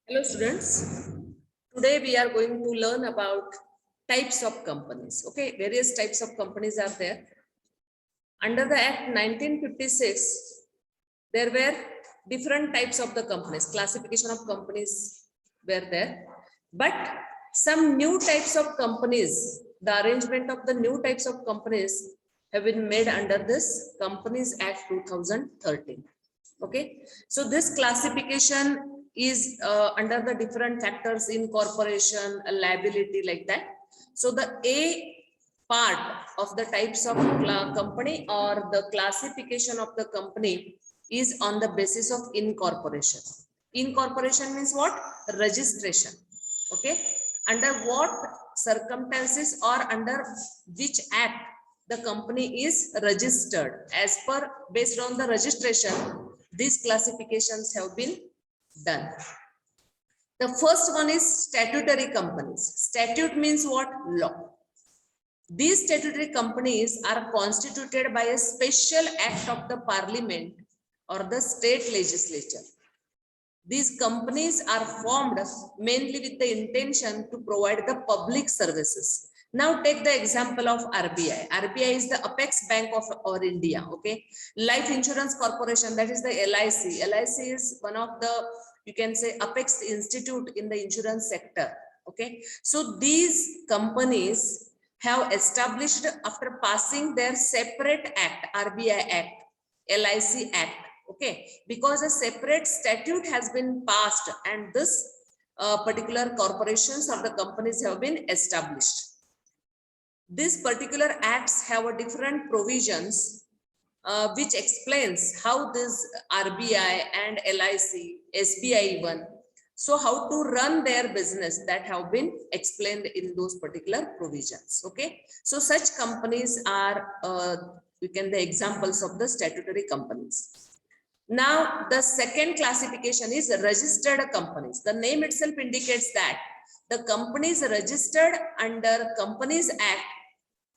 Hello students, today we are going to learn about types of companies. Okay, various types of companies are there. Under the Act 1956, there were different types of the companies, classification of companies were there. But some new types of companies, the arrangement of the new types of companies have been made under this Companies Act 2013. Okay, so this classification is under the different factors, incorporation, liability, like that. So the A part of the types of company or the classification of the company is on the basis of incorporation. Incorporation means what? Registration. Okay, under what circumstances or under which act the company is registered, as per based on the registration, these classifications have been done. The first one is statutory companies. Statute means what? Law. These statutory companies are constituted by a special act of the parliament or the state legislature. These companies are formed mainly with the intention to provide the public services. Now take the example of RBI. RBI is the apex bank of our India. Okay, Life Insurance Corporation, that is the LIC. LIC is one of the, you can say, apex institute in the insurance sector. Okay, so these companies have established after passing their separate act, RBI Act, LIC Act. Okay, because a separate statute has been passed and this particular corporations or the companies have been established. These particular acts have a different provisions which explains how this RBI and LIC, SBI even, so how to run their business, that have been explained in those particular provisions. Okay, so such companies are the examples of the statutory companies. Now, the second classification is registered companies. The name itself indicates that the companies registered under Companies Act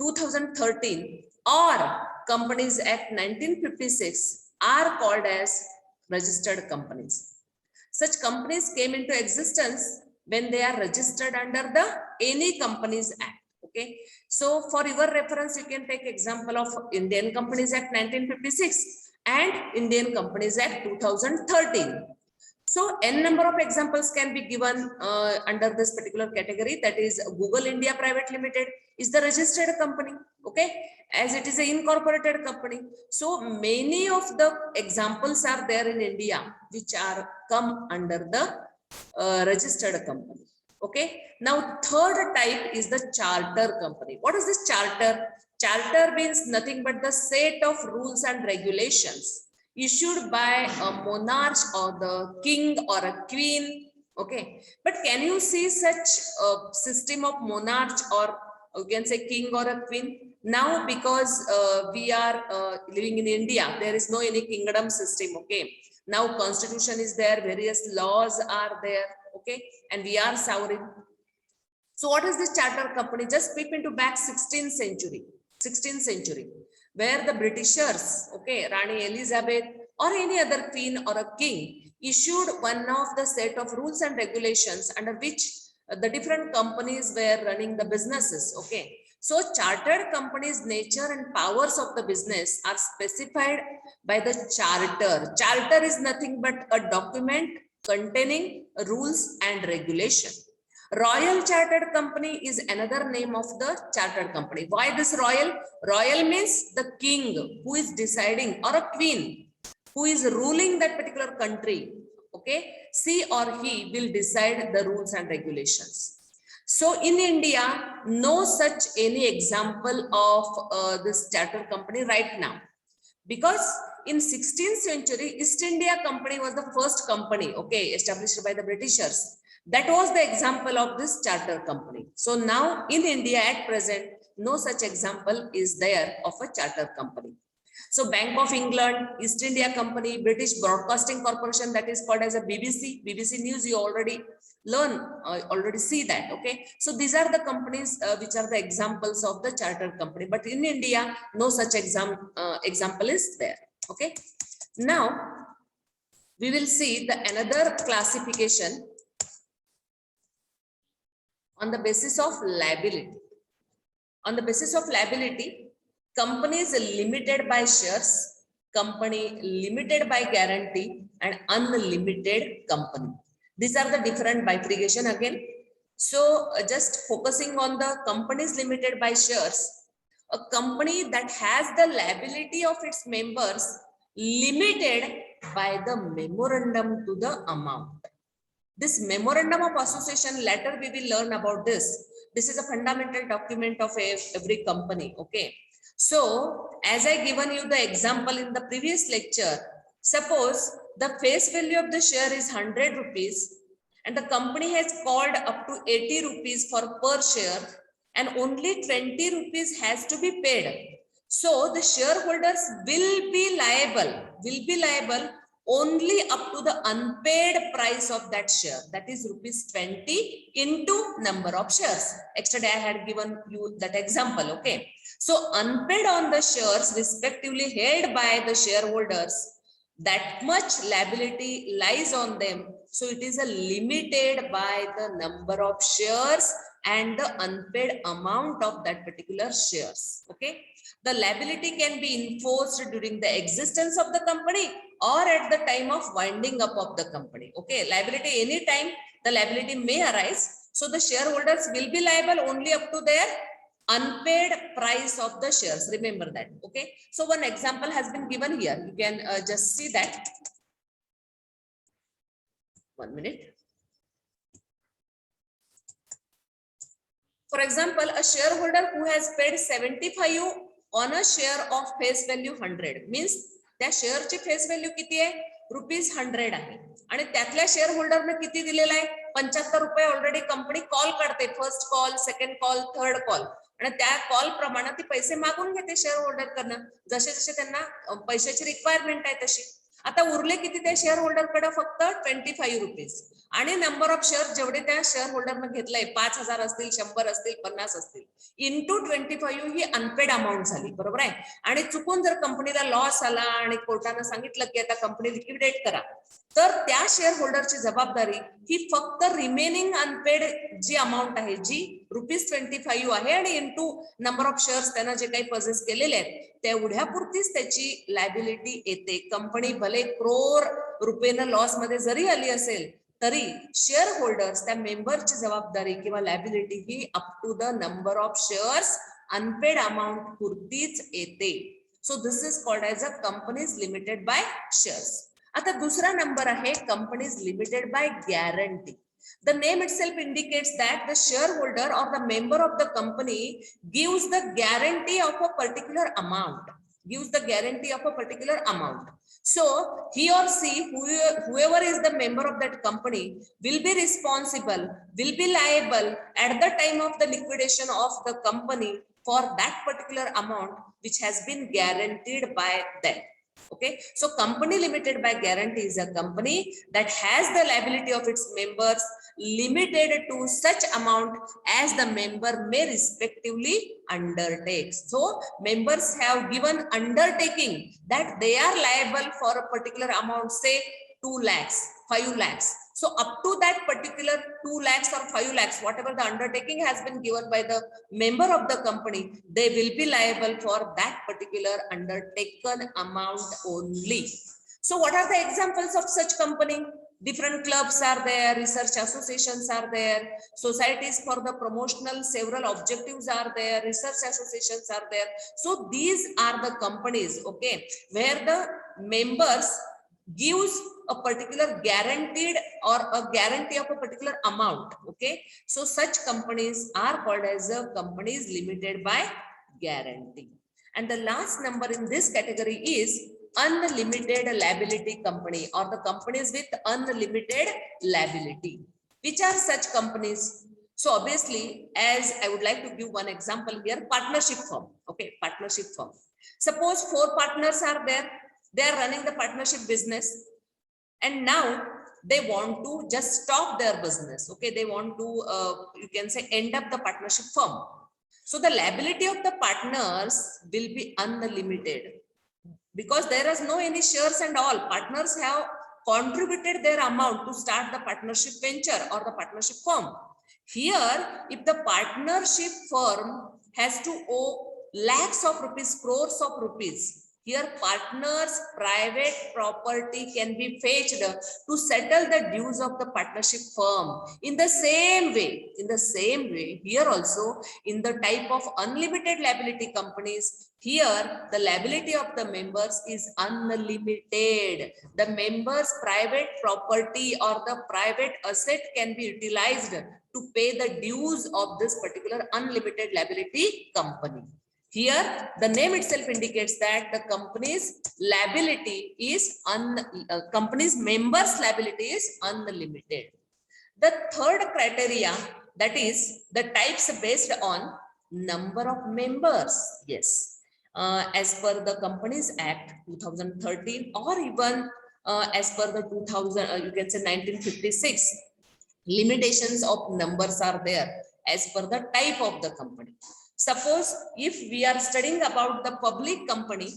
2013 or Companies Act 1956 are called as registered companies. Such companies came into existence when they are registered under the any Companies Act. Okay, so for your reference, you can take example of Indian Companies Act 1956 and Indian Companies Act 2013. So n number of examples can be given under this particular category. That is, Google India Private Limited is the registered company, okay, as it is an incorporated company. So many of the examples are there in India which are come under the registered company. Okay, now third type is the charter company. What is this charter? Charter means nothing but the set of rules and regulations issued by a monarch or the king or a queen. Okay, but can you see such a system of monarch, or you can say king or a queen? Now, because we are living in India, there is no any kingdom system. Okay, now constitution is there, various laws are there. Okay, and we are sovereign. So what is this charter company? Just peep into back 16th century, where the Britishers, okay, Rani Elizabeth or any other queen or a king issued one of the set of rules and regulations under which the different companies were running the businesses. Okay, so chartered companies' nature and powers of the business are specified by the charter. Charter is nothing but a document containing rules and regulation. Royal Chartered Company is another name of the chartered company. Why this royal? Royal means the king who is deciding, or a queen who is ruling that particular country. Okay, she or he will decide the rules and regulations. So in India, no such any example of this chartered company right now, because in 16th century, East India Company was the first company, okay, established by the Britishers. That was the example of this charter company. So now in India at present, no such example is there of a charter company. So Bank of England, East India Company, British Broadcasting Corporation, that is called as a BBC. BBC News, you already learn, already see that. Okay, so these are the companies which are the examples of the chartered company. But in India, no such example is there. Okay, now we will see the another classification on the basis of liability. On the basis of liability, company is limited by shares, company limited by guarantee, and unlimited company. These are the different bifurcation again. So just focusing on the companies limited by shares, a company that has the liability of its members limited by the memorandum to the amount. This memorandum of association, later we will learn about this. This is a fundamental document of every company. Okay. So as I given you the example in the previous lecture, suppose the face value of the share is 100 rupees and the company has called up to 80 rupees for per share and only 20 rupees has to be paid. So the shareholders will be liable only up to the unpaid price of that share, that is rupees 20 into number of shares. Yesterday I had given you that example. Okay, so unpaid on the shares respectively held by the shareholders, that much liability lies on them. So it is a limited by the number of shares and the unpaid amount of that particular shares. Okay, the liability can be enforced during the existence of the company or at the time of winding up of the company. Okay, liability anytime the liability may arise. So the shareholders will be liable only up to their unpaid price of the shares. Remember that. Okay, so one example has been given here. You can just see that. 1 minute. For example, a shareholder who has paid 75 on a share of face value 100 means त्या शेअरची face value किती आहे rupees 100 आहे आणि त्यातल्या share होल्डरने किती दिलेला आहे 75 रुपये ऑलरेडी कंपनी कॉल करते first call second call third call आणि त्या कॉल प्रमाणे ती पैसे मागून घेते शेअर होल्डर कडनं जसे जसे त्यांना पैशाची रिक्वायरमेंट आहे तशी आता उरले किती त्या शेअर होल्डर कडे फक्त 25 रुपीज आणि नंबर ऑफ शेअर जेवढे त्या शेअर होल्डरने घेतलंय 5000 असतील 100 असतील 50 असतील इंटू 25 ही अनपेड अमाऊंट झाली बरोबर आहे आणि चुकून जर कंपनीला लॉस आला आणि कोर्टाने सांगितलं की आता कंपनी लिक्विडेट करा तर त्या शेअर होल्डरची जबाबदारी ही फक्त रिमेनिंग अनपेड जी अमाऊंट आहे जी ₹25 आहे आणि इंटू नंबर ऑफ शेअर्स त्यांना जे काही परचेस केलेले आहेत तेवढ्यापुरतीच त्याची लायबिलिटी येते कंपनी भले करोड रुपयानं लॉस मध्ये जरी आली असेल तरी शेअर होल्डर्स त्या मेंबरची जबाबदारी किंवा लायबिलिटी ही up to the number of shares unpaid amount पुरतीच येते so this is called as a companies limited by shares आता दुसरा नंबर आहे companies limited by guarantee The name itself indicates that the shareholder or the member of the company gives the guarantee of a particular amount. So he or she, whoever is the member of that company, will be responsible, will be liable at the time of the liquidation of the company for that particular amount which has been guaranteed by them. Okay, so company limited by guarantee is a company that has the liability of its members limited to such amount as the member may respectively undertake. So members have given undertaking that they are liable for a particular amount, say 2 lakhs, 5 lakhs. So up to that particular 2 lakhs or 5 lakhs, whatever the undertaking has been given by the member of the company, they will be liable for that particular undertaken amount only. So what are the examples of such company? Different clubs are there, research associations are there, societies for the promotional several objectives are there, research associations are there. So these are the companies, okay, where the members gives a particular guaranteed or a guarantee of a particular amount. Okay, so such companies are called as a companies limited by guarantee. And the last number in this category is unlimited liability company or the companies with unlimited liability. Which are such companies? So obviously, as I would like to give one example here, partnership firm. Okay, partnership firm. Suppose 4 partners are there. They are running the partnership business and now they want to just stop their business. Okay, they want to you can say end up the partnership firm. So the liability of the partners will be unlimited because there is no any shares and all. Partners have contributed their amount to start the partnership venture or the partnership firm. Here, if the partnership firm has to owe lakhs of rupees, crores of rupees, here partners' private property can be fetched to settle the dues of the partnership firm. In the same way, here also in the type of unlimited liability companies, here the liability of the members is unlimited. The members' private property or the private asset can be utilized to pay the dues of this particular unlimited liability company. Here, the name itself indicates that the company's liability is company's members' liability is unlimited. The third criteria, that is the types based on number of members. Yes, as per the Companies Act 2013 or even as per the 2000, you can say 1956, limitations of numbers are there as per the type of the company. Suppose if we are studying about the public company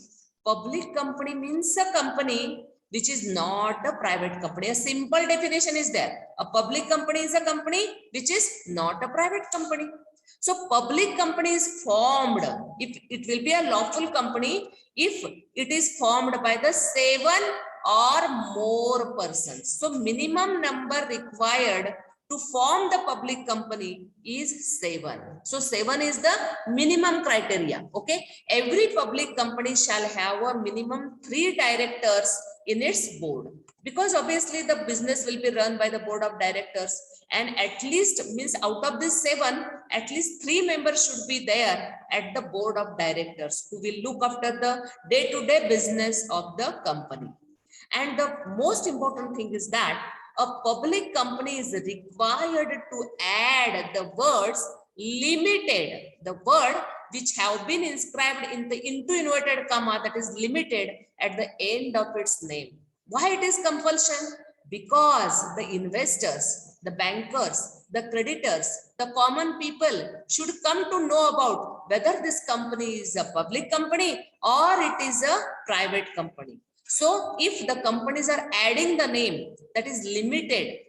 means a company which is not a private company. A simple definition is there. A public company is a company which is not a private company. So public company is formed, if it will be a lawful company, if it is formed by the 7 or more persons. So minimum number required to form the public company is 7. So 7 is the minimum criteria. Okay. Every public company shall have a minimum 3 directors in its board, because obviously the business will be run by the board of directors, and at least means out of this 7, at least 3 members should be there at the board of directors who will look after the day-to-day business of the company. And the most important thing is that a public company is required to add the words limited, the word which have been inscribed into inverted comma, that is limited, at the end of its name. Why it is compulsion? Because the investors, the bankers, the creditors, the common people should come to know about whether this company is a public company or it is a private company. So if the companies are adding the name that is limited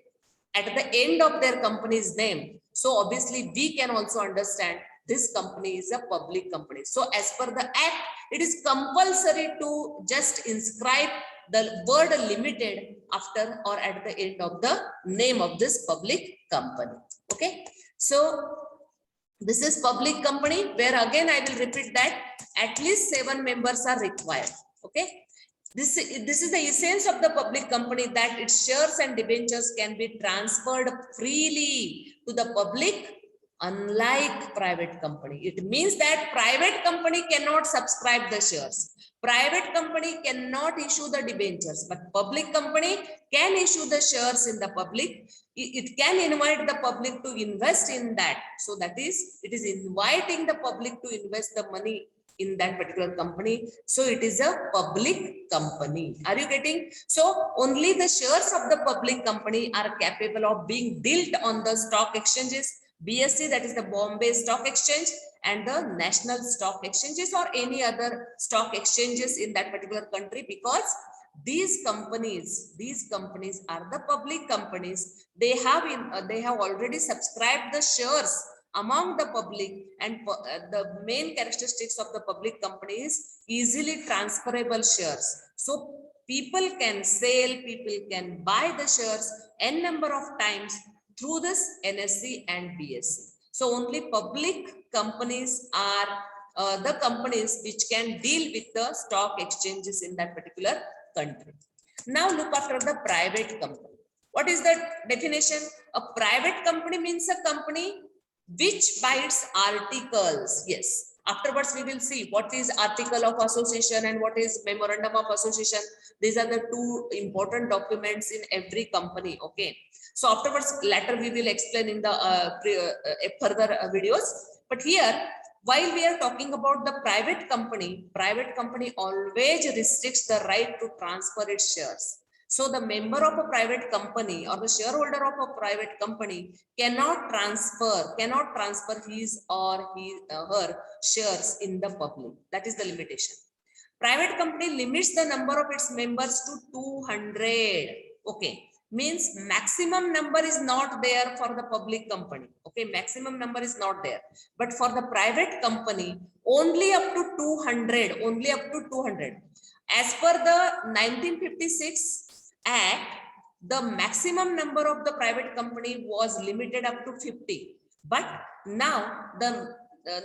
at the end of their company's name, so obviously we can also understand this company is a public company. So as per the act, it is compulsory to just inscribe the word limited after or at the end of the name of this public company. Okay. So this is public company, where again I will repeat that at least 7 members are required. Okay. This is the essence of the public company, that its shares and debentures can be transferred freely to the public, unlike private company. It means that private company cannot subscribe the shares. Private company cannot issue the debentures, but public company can issue the shares in the public. It can invite the public to invest in that. So that is, it is inviting the public to invest the money in that particular company. So it is a public company. Are you getting? So only the shares of the public company are capable of being dealt on the stock exchanges, BSE, that is the Bombay Stock Exchange, and the national stock exchanges or any other stock exchanges in that particular country, because these companies are the public companies. They have already subscribed the shares among the public, and the main characteristics of the public company is easily transferable shares. So people can sell, people can buy the shares n number of times through this NSE and BSE. So only public companies are the companies which can deal with the stock exchanges in that particular country. Now look after the private company. What is the definition? A private company means a company which by its articles, yes, afterwards we will see what is article of association and what is memorandum of association. These are the 2 important documents in every company. Okay, so afterwards later we will explain in the further videos. But here, while we are talking about the private company always restricts the right to transfer its shares. So the member of a private company or the shareholder of a private company cannot transfer his or her shares in the public. That is the limitation. Private company limits the number of its members to 200. Okay. means maximum number is not there for the public company. Okay, maximum number is not there. But for the private company, only up to 200, only up to 200. As per the 1956 Act, the maximum number of the private company was limited up to 50. But now the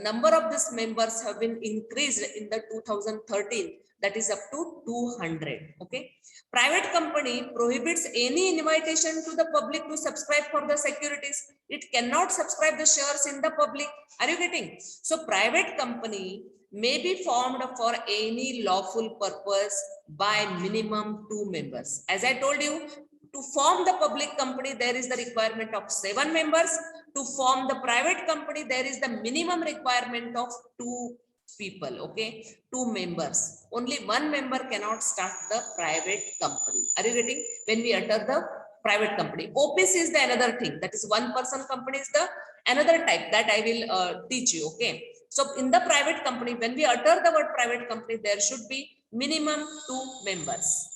number of these members have been increased in the 2013, that is up to 200. Okay. Private company prohibits any invitation to the public to subscribe for the securities. It cannot subscribe the shares in the public. Are you getting? So private company may be formed for any lawful purpose by minimum 2 members. As I told you, to form the public company, there is the requirement of 7 members. To form the private company, there is the minimum requirement of 2 people. Okay, 2 members. Only 1 member cannot start the private company. Are you getting? When we utter the private company, OPC is the another thing. That is 1 person company is the another type that I will teach you. Okay. So in the private company, when we utter the word private company, there should be minimum 2 members.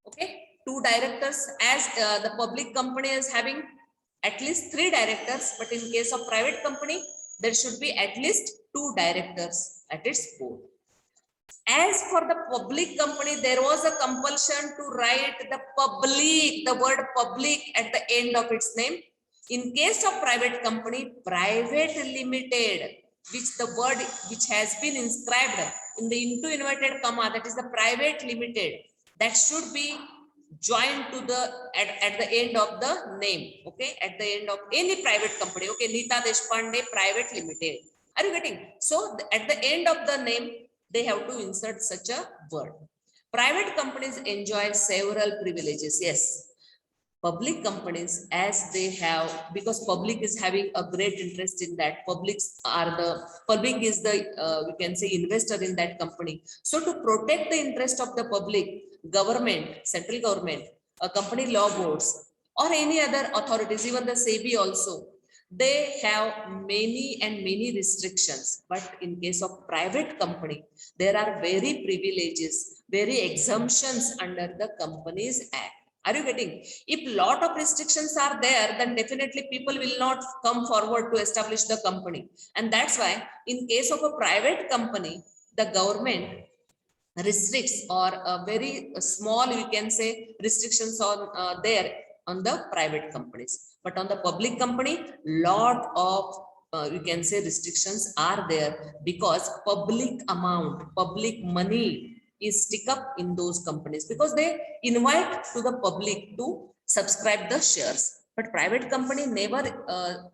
Okay, 2 directors, as the public company is having at least 3 directors, but in case of private company, there should be at least 2 directors at its board. As for the public company, there was a compulsion to write the public, the word public at the end of its name. In case of private company, private limited, which the word which has been inscribed in the into inverted comma, that is the private limited, that should be joined to the at the end of the name. Okay, at the end of any private company. Okay, Nita Deshpande Private Limited. Are you getting? So at the end of the name, they have to insert such a word. Private companies enjoy several privileges. Yes, public companies, as they have, because public is having a great interest in that, public is the we can say investor in that company. So to protect the interest of the public, government, central government, company law boards, or any other authorities, even the SEBI also, they have many restrictions. But in case of private company, there are very privileges, very exemptions under the Companies Act. Are you getting? If lot of restrictions are there, then definitely people will not come forward to establish the company. And that's why in case of a private company, the government restricts, or a very small, we can say, restrictions on there on the private companies. But on the public company, lot of you can say restrictions are there, because public amount, public money is stick up in those companies, because they invite to the public to subscribe the shares. But private company never,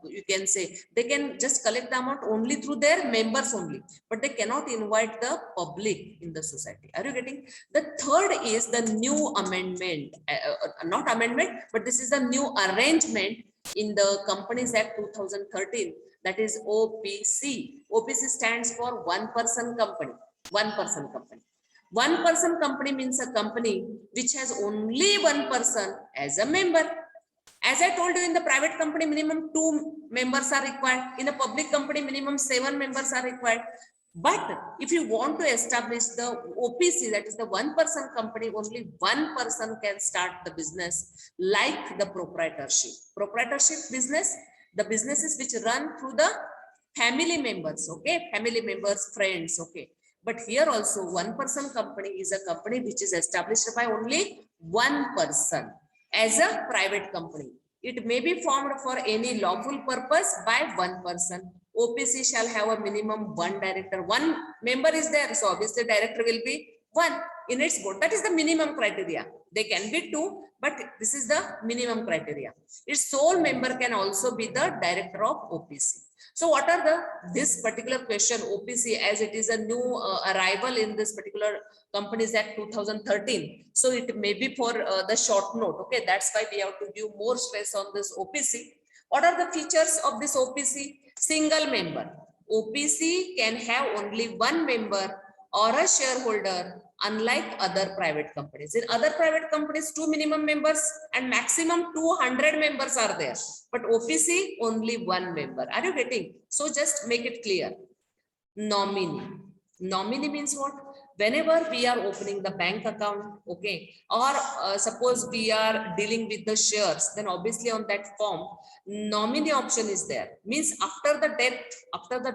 you can say, they can just collect the amount only through their members only, but they cannot invite the public in the society. Are you getting? The third is the new amendment, not amendment, but this is a new arrangement in the Companies Act 2013, that is OPC. OPC stands for one person company. One person company. One person company means a company which has only one person as a member. As I told you, in the private company, minimum 2 members are required. In the public company, minimum 7 members are required. But if you want to establish the OPC, that is the one person company, only one person can start the business, like the proprietorship. Proprietorship business, the businesses which run through the family members, okay? Family members, friends, okay? But here also, one person company is a company which is established by only one person. As a private company, it may be formed for any lawful purpose by one person. OPC shall have a minimum 1 director. 1 member is there, so obviously director will be 1 in its board. That is the minimum criteria. They can be 2, but this is the minimum criteria. Its sole member can also be the director of OPC. So what are this particular question, OPC, as it is a new arrival in this particular Companies Act 2013. So it may be for the short note. Okay, that's why we have to give more stress on this OPC. What are the features of this OPC? Single member. OPC can have only 1 member or a shareholder, unlike other private companies. In other private companies, 2 minimum members and maximum 200 members are there. But OPC, only 1 member. Are you getting? So just make it clear. Nominee. Nominee means what? whenever we are opening the bank account, okay, or suppose we are dealing with the shares, then obviously on that form nominee option is there. Means after the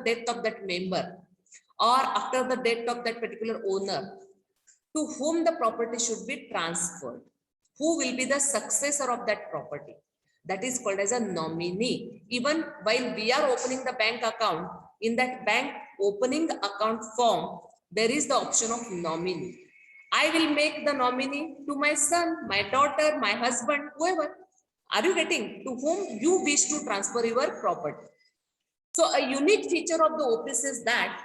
death of that member, or after the death of that particular owner, to whom the property should be transferred, who will be the successor of that property, that is called as a nominee. Even while we are opening the bank account, in that bank opening account form, there is the option of nominee. I will make the nominee to my son, my daughter, my husband, whoever. Are you getting? To whom you wish to transfer your property. So a unique feature of the OPC is that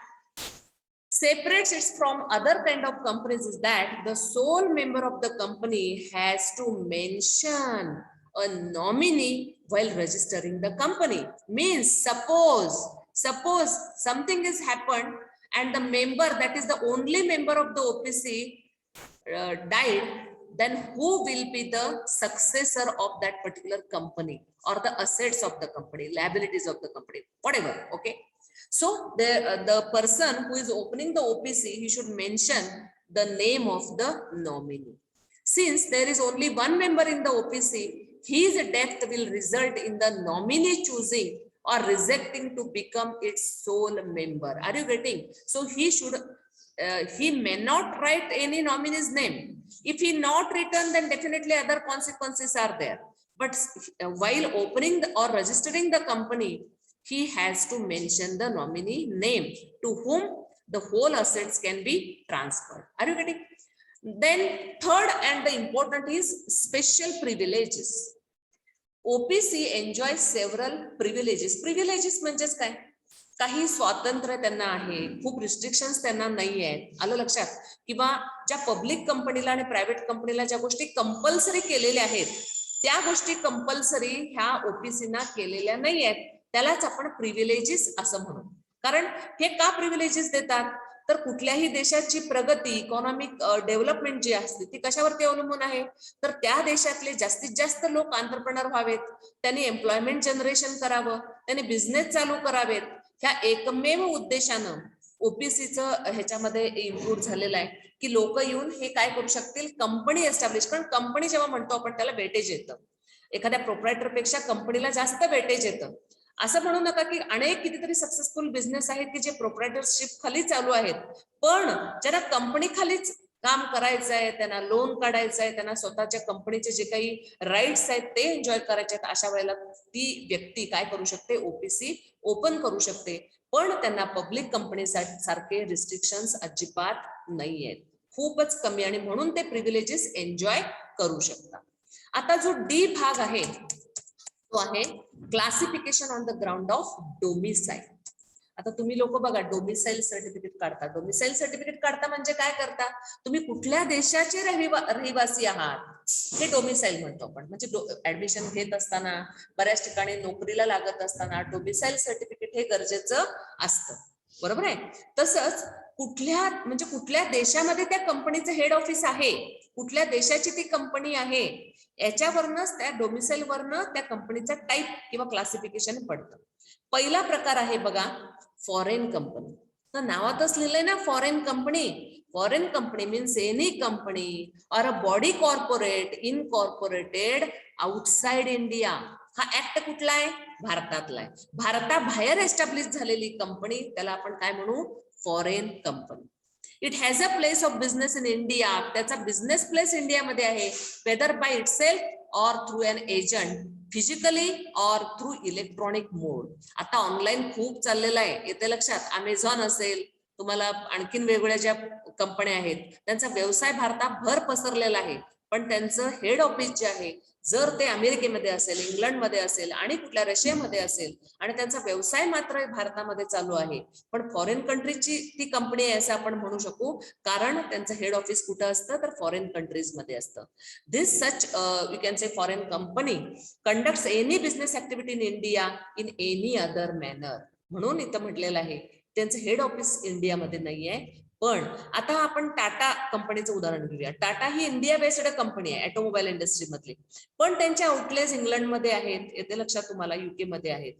separates it from other kind of companies is that the sole member of the company has to mention a nominee while registering the company. Means suppose something has happened and the member, that is the only member of the OPC died, then who will be the successor of that particular company, or the assets of the company, liabilities of the company, whatever, okay. So the person who is opening the OPC, he should mention the name of the nominee. Since there is only one member in the OPC, his death will result in the nominee choosing or rejecting to become its sole member. Are you getting? So he should he may not write any nominee's name. If he not written, then definitely other consequences are there. But while opening or registering the company, he has to mention the nominee name to whom the whole assets can be transferred. Are you getting? Then third and the important is special privileges. OPC enjoys several privileges. Privileges म्हणजेच काय? काही स्वातंत्र्य त्यांना आहे, खूप restrictions त्यांना नाही आहेत. आलं लक्षात? किंवा ज्या पब्लिक कंपनीला आणि प्रायव्हेट कंपनीला ज्या गोष्टी कंपल्सरी केलेल्या आहेत, त्या गोष्टी कंपल्सरी ह्या ओपीसीना केलेल्या नाही आहेत. त्यालाच आपण प्रिव्हिलेजेस असं म्हणू. कारण हे का प्रिव्हिलेजेस देतात? तर कुठल्याही देशाची प्रगती, इकॉनॉमिक डेव्हलपमेंट जी असते ती कशावरती अवलंबून आहे? तर त्या देशातले जास्तीत जास्त लोक एंटरप्रेन्योर व्हावेत, त्यांनी एम्प्लॉयमेंट जनरेशन करावं, त्यांनी बिझनेस चालू करावेत. ह्या एकमेव उद्देशानं ओपीसीचं ह्याच्यामध्ये इन्क्लूड झालेलं आहे की लोक येऊन हे काय करू शकतील, कंपनी एस्टॅब्लिश. कारण कंपनी जेव्हा म्हणतो आपण त्याला वेटेज येतं, एखाद्या प्रोप्रायटर पेक्षा कंपनीला जास्त वेटेज येतं. असं म्हणू नका की अनेक कितीतरी सक्सेसफुल बिझनेस आहेत की जे प्रोप्रायटरशिप खाली चालू आहेत, पण ज्यांना कंपनी खालीच काम करायचं आहे, त्यांना लोन काढायचं आहे, त्यांना स्वतःच्या कंपनीचे जे काही राईट्स आहेत ते एन्जॉय करायचे आहेत, अशा वेळेला ती व्यक्ती काय करू शकते, ओपीसी ओपन करू शकते. पण त्यांना पब्लिक कंपनी सारखे रिस्ट्रिक्शन्स अजिबात नाही आहेत, खूपच कमी, आणि म्हणून ते प्रिव्हिलेजेस एन्जॉय करू शकतात. आता जो डी भाग आहे तो आहे classification on the ground of domicile. आता तुम्ही लोक बघा डोमिसाइल सर्टिफिकेट काढता. डोमिसाइल सर्टिफिकेट काढता म्हणजे काय करता, तुम्ही कुठल्या देशाचे रहिवासी आहात हे डोमिसाइल म्हणतो आपण. म्हणजे ऍडमिशन घेत असताना, बऱ्याच ठिकाणी नोकरीला लागत असताना डोमिसाइल सर्टिफिकेट हे गरजेचं असतं, बरोबर आहे. तसंच कुठल्या देशामध्ये त्या कंपनीचं हेड ऑफिस आहे, कुठल्या देशाची ती कंपनी आहे, याच्यावरनच त्या डोमिसाइल वरनं त्या कंपनीचा टाईप किंवा क्लासिफिकेशन पडतं. पहिला प्रकार आहे बघा फॉरेन कंपनी. तर नावातच लिहिलंय ना foreign company. Foreign company means any company or a body corporate incorporated outside India. हा ऍक्ट कुठला आहे, भारतातला आहे. भारताबाहेर एस्टॅब्लिश झालेली कंपनी, त्याला आपण काय म्हणू, foreign company. It has a place of business in India. त्याचा बिझनेस प्लेस इंडियामध्ये आहे, वेदर बाय इटसेल्फ और थ्रू एन एजंट, फिजिकली और थ्रू इलेक्ट्रॉनिक मोड. आता ऑनलाईन खूप चाललेलं आहे, येते लक्षात. अमेझॉन असेल, तुम्हाला आणखीन वेगवेगळ्या ज्या कंपन्या आहेत त्यांचा व्यवसाय भारताभर पसरलेला आहे, पण त्यांचं हेड ऑफिस जे आहे, जर ते अमेरिकेमध्ये असेल, इंग्लंडमध्ये असेल आणि कुठल्या रशियामध्ये असेल, आणि त्यांचा व्यवसाय मात्र भारतामध्ये चालू आहे, पण फॉरेन कंट्रीची ती कंपनी आहे असं आपण म्हणू शकू, कारण त्यांचं हेड ऑफिस कुठं असतं, तर फॉरेन कंट्रीज मध्ये असतं. This such you can say foreign company conducts any business activity in India in any other manner. म्हणून इथं म्हटलेलं आहे त्यांचं हेड ऑफिस इंडियामध्ये नाहीये. पण आता आपण टाटा कंपनीचं उदाहरण घेऊया. टाटा ही इंडिया बेस्ड कंपनी आहे ऑटोमोबाईल इंडस्ट्री मधली, पण त्यांचे आउटलेट्स इंग्लंडमध्ये आहेत, येते लक्षात तुम्हाला, युके मध्ये आहेत.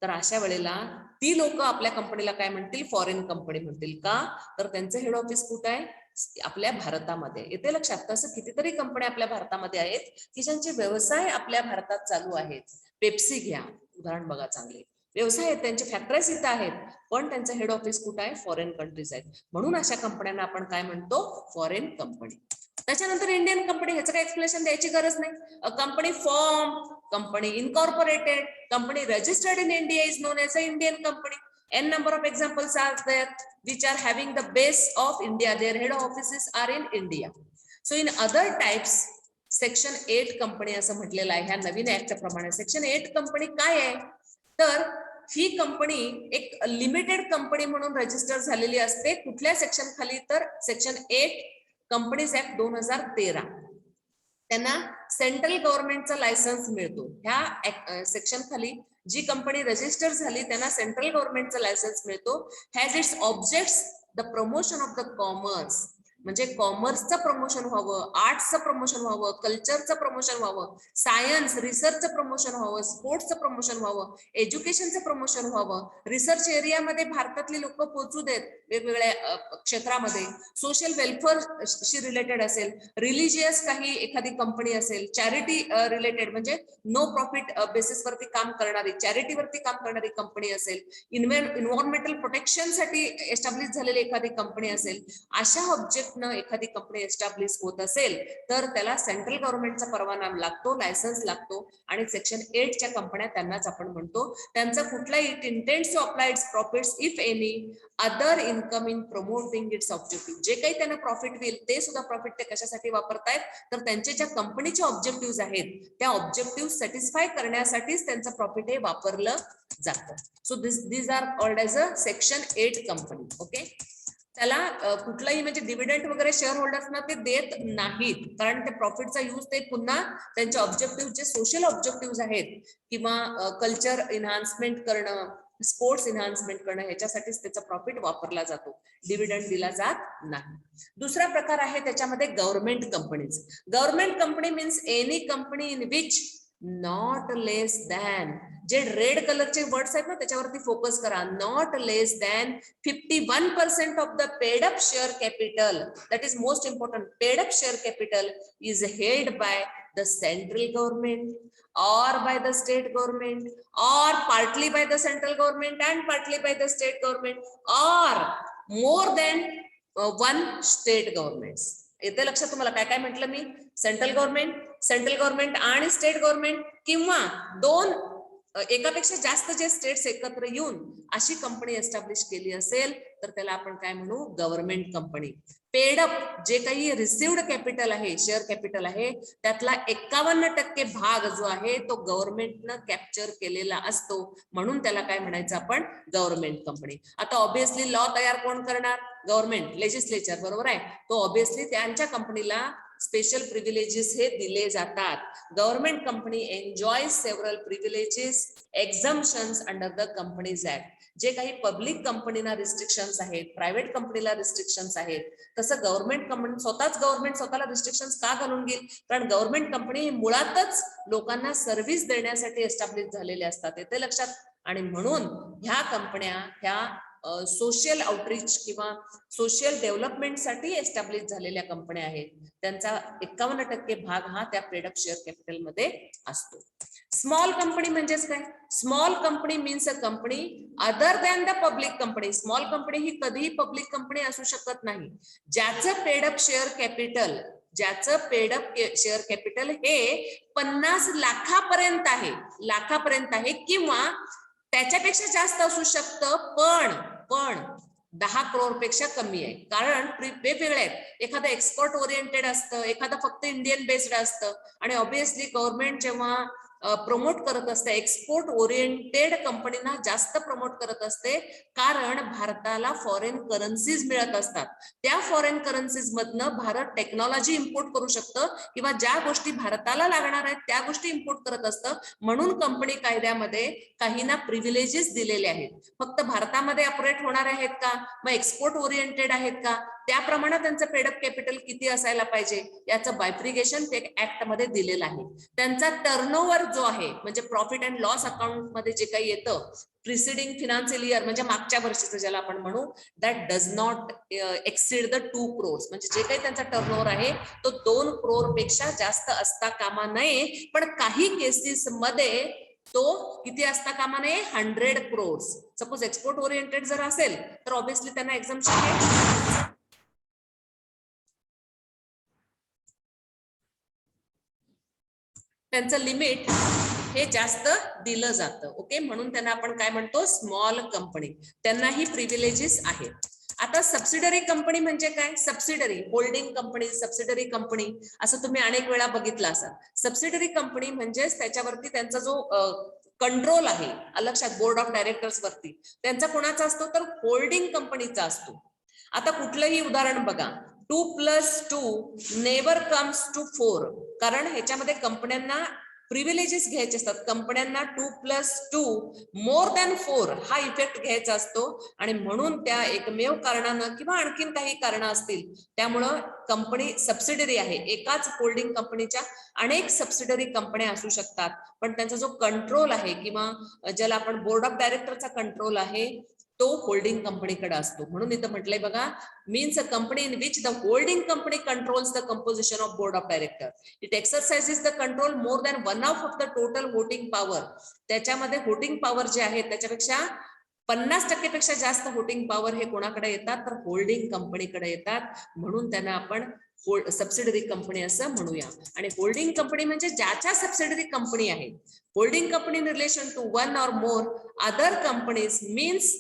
तर अशा वेळेला ती लोक आपल्या कंपनीला काय म्हणतील, फॉरेन कंपनी म्हणतील. का तर त्यांचं हेड ऑफिस कुठं आहे, आपल्या भारतामध्ये. येते लक्षात. तसं कितीतरी कंपन्या आपल्या भारतामध्ये आहेत की ज्यांचे व्यवसाय आपल्या भारतात चालू आहेत. पेप्सी घ्या उदाहरण बघा, चांगले व्यवसाय आहेत, त्यांचे फॅक्टरीज इथं आहेत, पण त्यांचं हेड ऑफिस कुठं आहे, फॉरेन कंट्रीज आहेत. म्हणून अशा कंपन्यांना आपण काय म्हणतो, फॉरेन कंपनी. त्याच्यानंतर इंडियन कंपनी, ह्याचं काही एक्सप्लेनेशन द्यायची गरज नाही. A company form, company incorporated, company registered in India is known as an Indian company. N number of examples are there which are having the base of India. Their head offices are in India. So in other types, section 8 company असं म्हटलेलं आहे ह्या नवीन ऍक्टच्या प्रमाणे. Section 8 company काय आहे, तर ही company एक limited company म्हणून रजिस्टर झालेली असते. कुठल्या सेक्शन खाली, तर सेक्शन 8 कंपनीज ऍक्ट 2013. त्यांना सेंट्रल गव्हर्नमेंटचा लायसन्स मिळतो. ह्या सेक्शन खाली जी कंपनी रजिस्टर झाली त्यांना सेंट्रल गव्हर्नमेंटचा लायसन्स मिळतो. Has its objects the promotion of the commerce, म्हणजे कॉमर्सचं प्रमोशन व्हावं, आर्ट्सचं प्रमोशन व्हावं, कल्चरचं प्रमोशन व्हावं, सायन्स रिसर्चचं प्रमोशन व्हावं, स्पोर्ट्सचं प्रमोशन व्हावं, एज्युकेशनचं प्रमोशन व्हावं, रिसर्च एरियामध्ये भारतातली लोक पोहोचू देत वेगवेगळ्या क्षेत्रामध्ये, सोशल वेलफेअरशी रिलेटेड असेल, रिलिजियस काही एखादी कंपनी असेल, चॅरिटी रिलेटेड म्हणजे नो प्रॉफिट बेसिसवरती काम करणारी, चॅरिटीवरती काम करणारी कंपनी असेल, इन्व्हायरमेंटल प्रोटेक्शन साठी एस्टॅब्लिश झालेली एखादी कंपनी असेल, अशा ऑब्जेक्टनं एखादी कंपनी एस्टॅब्लिश होत असेल तर त्याला सेंट्रल गव्हर्नमेंटचा परवाना लागतो, लायसन्स लागतो. आणि सेक्शन 8 च्या कंपन्या त्यांनाच आपण म्हणतो. त्यांचा कुठलाही it intends to apply its profits if any other income in promoting its objective. जे काही त्यांना प्रॉफिट होईल ते सुद्धा प्रॉफिट ते कशासाठी वापरतायत, तर त्यांचे ज्या कंपनीचे ऑब्जेक्टिव्ह आहेत त्या ऑब्जेक्टिव्ह सॅटिस्फाय करण्यासाठीच त्यांचं प्रॉफिट हे वापरलं जातं. So this are called as a section 8 company. Okay, त्याला कुठलाही म्हणजे डिव्हिडंड वगैरे शेअर होल्डर्सना ते देत नाहीत, कारण ते प्रॉफिटचा यूज ते पुन्हा त्यांचे ऑब्जेक्टिव्ह जे सोशल ऑब्जेक्टिव्ह आहेत किंवा कल्चर एन्हान्समेंट करणं, स्पोर्ट्स एन्हान्समेंट करणं, ह्याच्यासाठीच त्याचा प्रॉफिट वापरला जातो, डिव्हिडंड दिला जात नाही. दुसरा प्रकार आहे त्याच्यामध्ये government companies. Government company means any company in which not less than, J red कलरचे वर्ड्स आहेत ना त्याच्यावरती फोकस करा, not less than 51% of the paid up share capital, that is most important, paid up share capital is held by the central government or by the state government or partly by the central government and partly by the state government or more than one state governments. येते लक्षात तुम्हाला काय काय म्हटलं मी, central government आणि state government किंवा दोन एकापेक्षा जास्त जे स्टेट्स एकत्र येऊन अशी कंपनी एस्टॅब्लिश केली असेल तर त्याला आपण काय म्हणू, गव्हर्नमेंट कंपनी. पेड अप जे काही रिसिव्ड कॅपिटल आहे, शेअर कॅपिटल आहे, त्यातला 51% भाग जो आहे तो गव्हर्नमेंटनं कॅप्चर केलेला असतो, म्हणून त्याला काय म्हणायचं आपण, गव्हर्नमेंट कंपनी. आता ऑब्विसली लॉ तयार कोण करणार, गव्हर्नमेंट, लेजिस्लेचर, बरोबर आहे. तो ऑब्विसली त्यांच्या कंपनीला स्पेशल प्रिव्हिलेजेस हे दिले जातात. Government company enjoy several privileges, exemptions under the companies act. जे काही पब्लिक कंपनीला रिस्ट्रिक्शन्स आहेत, प्रायव्हेट कंपनीला रिस्ट्रिक्शन्स आहेत, तसं गव्हर्नमेंट कंपनी गव्हर्नमेंट स्वतःला रिस्ट्रिक्शन्स का घालून घेईल, कारण गव्हर्नमेंट कंपनी मुळातच लोकांना सर्व्हिस देण्यासाठी एस्टॅब्लिश झालेले असतात, येते लक्षात. आणि म्हणून ह्या कंपन्या ह्या सोशल आउटरीच किंवा सोशल डेव्हलपमेंटसाठी एस्टॅब्लिश झालेल्या कंपन्या आहेत. त्यांचा 51% भाग हा त्या पेड अप शेअर कॅपिटल मध्ये असतो. स्मॉल कंपनी म्हणजेच काय, small company means a company other than the public company. Small company ही कधीही पब्लिक कंपनी असू शकत नाही, ज्याचं paid up share capital share capital हे 50 लाखापर्यंत आहे किंवा त्याच्यापेक्षा जास्त असू शकतं, पण 10 करोड पेक्षा कमी आहे. कारण वेगवेगळे आहेत, एखादं एक्सपोर्ट ओरिएंटेड असतं, एखादं फक्त इंडियन बेस्ड असतं. आणि ऑब्विसली गव्हर्नमेंट जेव्हा प्रमोट करत असते, एक्सपोर्ट ओरिएंटेड कंपनीना जास्त प्रमोट करत असते, कारण भारताला फॉरेन करन्सीज मिळत असतात. त्या फॉरेन करन्सीज मधनं भारत टेक्नॉलॉजी इम्पोर्ट करू शकतं किंवा ज्या गोष्टी भारताला लागणार आहेत त्या गोष्टी इम्पोर्ट करत असतं. म्हणून कंपनी कायद्यामध्ये काहींना प्रिव्हिलेजेस दिलेले आहेत. फक्त भारतामध्ये ऑपरेट होणार आहेत का, मग एक्सपोर्ट ओरिएंटेड आहेत का, त्याप्रमाणे त्यांचं पेड अप कॅपिटल किती असायला पाहिजे याचं बायफ्रिगेशन ते ऍक्ट मध्ये दिलेलं आहे. त्यांचा टर्नओव्हर जो आहे म्हणजे प्रॉफिट अँड लॉस अकाउंट मध्ये जे काही येतं प्रिसिडिंग फिनान्शियल इयर म्हणजे मागच्या वर्षीचं ज्याला आपण म्हणू, that does not exceed the 2 crores, म्हणजे जे काही त्यांचा टर्नओव्हर आहे तो 2 crore पेक्षा जास्त असता कामा नये. पण काही केसेस मध्ये तो किती असता कामा नये, 100 crores. सपोज एक्सपोर्ट ओरिएंटेड जर असेल तर ऑब्विसली त्यांना एक्झम्पशन आहे. त्यांचं लिमिट हे जास्त दिलं जातं. ओके, म्हणून त्यांना आपण काय म्हणतो, स्मॉल कंपनी. त्यांनाही प्रिव्हिलेजेस आहेत. आता सबसिडरी कंपनी म्हणजे काय, subsidiary holding company, subsidiary company असं तुम्ही अनेक वेळा बघितलं असाल. सबसिडरी कंपनी म्हणजेच त्याच्यावरती त्यांचा जो कंट्रोल आहे, लक्षात, बोर्ड ऑफ डायरेक्टर्स वरती त्यांचा कोणाचा असतो तर होल्डिंग कंपनीचा असतो. आता कुठलंही उदाहरण बघा, 2 + 2 नेवर कम्स टू 4, कारण ह्याच्यामध्ये कंपन्यांना प्रिव्हिलेजेस घ्यायचे असतात. कंपन्यांना 2 + 2 मोर दॅन 4 हा इफेक्ट घ्यायचा असतो आणि म्हणून त्या एकमेव कारणानं किंवा आणखीन काही कारण असतील त्यामुळं कंपनी सबसिडरी आहे. एकाच होल्डिंग कंपनीच्या अनेक सबसिडरी कंपन्या असू शकतात, पण त्यांचा जो कंट्रोल आहे किंवा ज्याला आपण बोर्ड ऑफ डायरेक्टरचा कंट्रोल आहे तो होल्डिंग कंपनीकडे असतो. म्हणून इथं म्हटलंय बघा, means a company in which the holding company controls the composition of board of director. It exercises the control more than 1/2 of the total voting power. त्याच्यामध्ये वोटिंग पॉवर जे आहे त्याच्यापेक्षा 50% पेक्षा जास्त वोटिंग पॉवर हे कोणाकडे येतात तर होल्डिंग कंपनीकडे येतात. म्हणून त्यांना आपण सबसिडरी कंपनी असं म्हणूया. आणि होल्डिंग कंपनी म्हणजे ज्याच्या सबसिडरी कंपनी आहे. Holding company in relation to 1 or more other companies means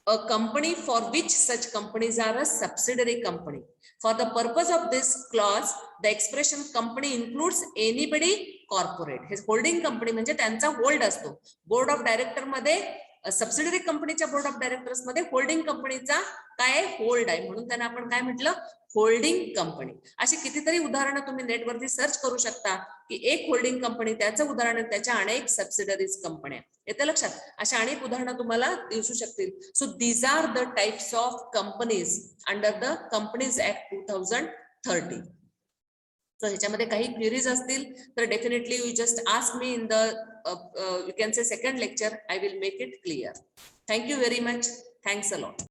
a company for which such companies are a subsidiary company. For the purpose of this clause, the expression company includes anybody corporate. Hey holding company म्हणजे त्यांचा hold असतो. Board of director मध्ये subsidiary कंपनीच्या board of directors मध्ये holding कंपनीचा काय hold आहे, म्हणून त्यांना आपण काय म्हटलं, होल्डिंग कंपनी. अशी कितीतरी उदाहरणं तुम्ही नेटवरती सर्च करू शकता की एक होल्डिंग कंपनी, त्याचं उदाहरण त्याच्या अनेक सबसिडरीज कंपन्या. येतं लक्षात? अशा अनेक उदाहरणं तुम्हाला दिसू शकतील. So these are the types of companies under the companies act 2030. सो ह्याच्यामध्ये काही क्वेरीज असतील तर definitely you just ask me in the you can say second lecture. I will make it clear. Thank you very much. Thanks a lot.